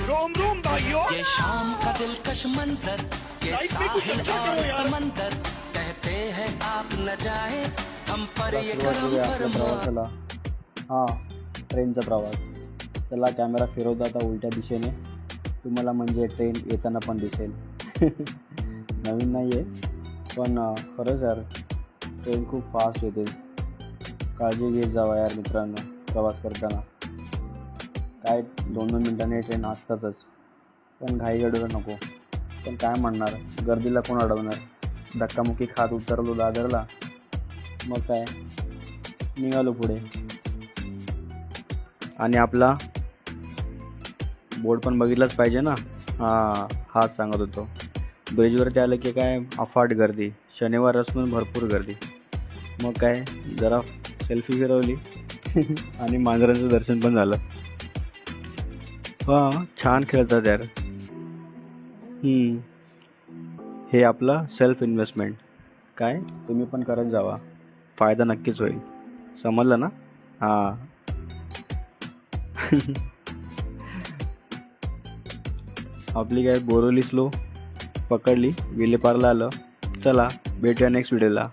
Rome Rome भाइयों, ये शाम का दिलकश मंजर, ये लाइफ में कुछ साहिल अच्छा और करो यार। समंदर, कहते हैं आप न जाए हम पर ये सुरुवात करम करूया आपल्या फरमा। प्रवासाला. हा, ट्रेनचा प्रवास. चला कॅमेरा फिरवतो आता उलट्या दिशेने. तुम्हाला म्हणजे ट्रेन येताना पण दिसेल. नवीन नाही आहे पण खरंच यार ट्रेन खूप फास्ट येते. काळजी घेत जावा यार मित्रांनो प्रवास करताना. काय 2-2 मिनिटांनी ट्रेन असतातच, पण घाई गडबड नको. पण काय म्हणणार, गर्दीला कोण अडवणार. धक्कामुक्की खात उतरलो दादरला, मग काय निघालो पुढे. आणि आपला बोर्ड पण बघितलाच पाहिजे ना. हाच सांगत होतो. ब्रिजवरती आलं की काय अफाट गर्दी, शनिवार असून भरपूर गर्दी. मग काय जरा सेल्फी फिरवली आणि मांजरांचं दर्शन पण झालं. छान खेळतात यार. हे आपलं सेल्फ इन्व्हेस्टमेंट. काय तुम्ही पण करत जावा, फायदा नक्कीच होईल. समजलं ना. आपली काय बोरवली स्लो पकडली, विलेपार्ला आलं. चला भेटूया नेक्स्ट व्हिडिओला.